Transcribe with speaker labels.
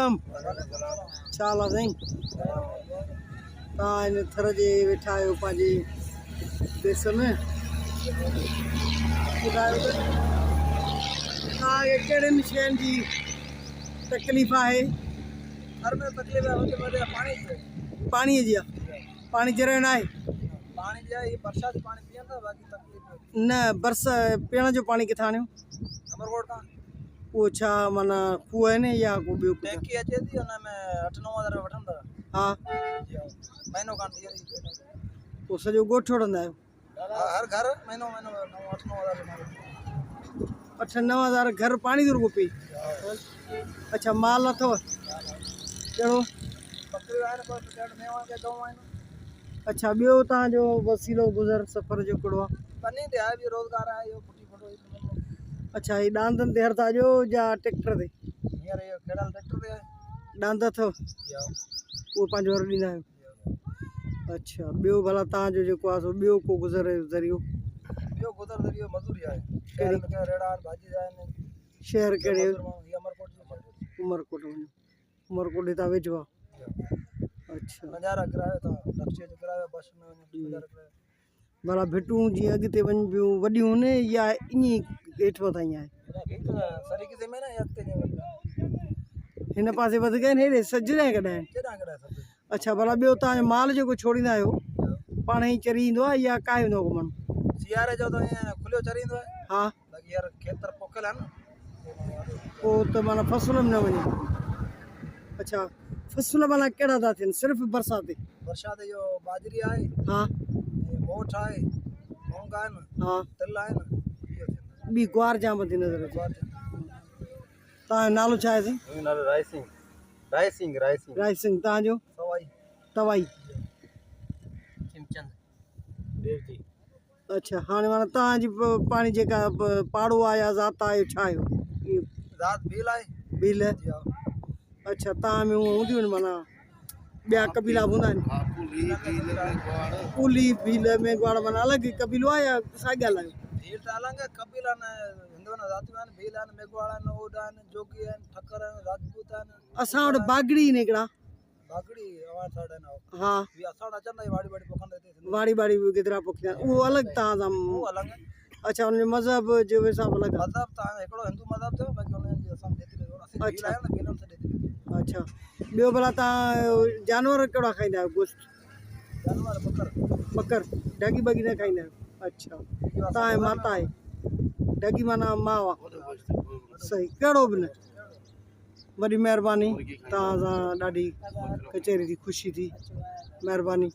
Speaker 1: सलाम चाल आहे साईं तव्हां इन थर जे वेठा आहियो पंहिंजे देश में ॿुधायो त तव्हांखे कहिड़ियुनि शयुनि जी तकलीफ़ आहे
Speaker 2: घर में तकलीफ़ है होते मेरे
Speaker 1: पाणीअ जी आहे पाणी जरण आहे
Speaker 2: पानी जो ये बरसात पानी पियंदा बाकी तकलीफ़
Speaker 1: न बरस पीअण जो पाणी किथां आणियो
Speaker 2: अमरकोट का
Speaker 1: उहो छा माना खूह आहिनि या को ॿियो कुझु?
Speaker 2: टैंकी अचे थी उन में 8-9 हज़ार वठंदा
Speaker 1: हा
Speaker 2: महीनो कान थी
Speaker 1: पोइ सॼो ॻोठु वठंदा आहियो
Speaker 2: हर घर महीनो 8-9 हज़ार
Speaker 1: 8-9 हज़ार घर पाणी जो रुॻो पई अच्छा माल अथव कहिड़ो
Speaker 2: बकरियूं आहिनि कोई मेवा के गऊं आहिनि
Speaker 1: अच्छा ॿियो तव्हांजो वसीलो गुज़र सफ़र जो कहिड़ो आहे
Speaker 2: बनी ते आहे बि रोज़गार आहे इहो फुटी फुटो
Speaker 1: अच्छा हीअ ॾांदनि ते हर था ॾियो या ट्रैक्टर ते
Speaker 2: हींअर इहो खेड़ाल ट्रैक्टर ते आहे
Speaker 1: ॾांद अथव उहो पंहिंजो हर ॾींदा आहियो अच्छा ॿियो भला तव्हांजो जेको आहे सो ॿियो को गुज़र जो ज़रियो
Speaker 2: ॿियो गुज़र ज़रियो मज़ूरी आहे शहर में रेड़ा आहिनि भाॼी आहिनि
Speaker 1: शहर कहिड़े
Speaker 2: अमरकोट जो
Speaker 1: उमरकोट वञो उमरकोट हितां वेझो आहे अच्छा
Speaker 2: नज़ारा किरायो था रक्शे जो किरायो बस में वञो
Speaker 1: भला भिटूं जीअं अॻिते वञ ॿियूं वॾियूं आहिनि या ईअं हेठि मथां ई आहे
Speaker 2: सरीके से में ना अॻिते
Speaker 1: हिन पासे वधीक आहिनि हेॾे सजरे कॾहिं अच्छा भला ॿियो तव्हांजो माल जेको छोड़ींदा आहियो पाण ई चरी ईंदो आहे या काहे वेंदो आहे घुमणु
Speaker 2: सियारे जो त ईअं खुलियो चरींदो आहे
Speaker 1: हा
Speaker 2: बाक़ी यार खेतर पोखियल आहे न
Speaker 1: पोइ त माना फसल में न वञे अच्छा फसल माना कहिड़ा था थियनि सिर्फ़ु बरसाति
Speaker 2: बरसाति जो बाजरी आहे
Speaker 1: हा
Speaker 2: मोठ आहे मूंग आहिनि
Speaker 1: हा
Speaker 2: तिल आहिनि
Speaker 1: ॿी ग्वार जाम थी नज़र अचे तव्हांजो नालो छा आहे साईं
Speaker 2: नालो राय सिंह
Speaker 1: राय सिंह तव्हांजो
Speaker 2: सवाई
Speaker 1: तवाई
Speaker 2: खिमचंद देवजी
Speaker 1: अच्छा हाणे माना तव्हांजी पाणी जेका पाड़ो आहे या ज़ात आहे छा आहियो
Speaker 2: रात भील आहे
Speaker 1: भील अच्छा तव्हां में हूअं हूंदियूं आहिनि माना ॿिया कबीला हूंदा आहिनि कुली भील मेघवाड़ माना अलॻि कबीलो आहे या साॻियल आहियो
Speaker 2: भील त अलॻि आहे कबीला आहिनि हिंदू आहिनि जातियूं आहिनि भील आहिनि मेघवाड़ आहिनि ओड आहिनि जोगी आहिनि ठक्कर आहिनि राजपूत आहिनि
Speaker 1: असां वटि बागड़ी आहिनि हिकिड़ा
Speaker 2: बागड़ी आवाज़ साइड आहिनि
Speaker 1: हा
Speaker 2: असां वटि अचंदा ई वाड़ी पोखंदा हिते
Speaker 1: वाड़ी गिदरा पोखिया उहो अलॻि तव्हां सां
Speaker 2: उहो अलॻि आहे
Speaker 1: अच्छा हुनजो मज़हब जो हिसाब अलॻि आहे
Speaker 2: मज़हब त हिकिड़ो हिंदू मज़हब थियो बाक़ी हुननि जी असां जेतिरी भील आहियूं न भीलनि सां ॾेती
Speaker 1: अच्छा ॿियो भला तव्हां जानवर कहिड़ा खाईंदा आहियो गोश्त
Speaker 2: जानवर
Speaker 1: बकर ढगी बगी न खाईंदा आहियो अच्छा तव्हांजी माता आहे ढगी माना माउ आहे सही कहिड़ो बि न वॾी महिरबानी तव्हां सां ॾाढी कचहरी जी ख़ुशी थी महिरबानी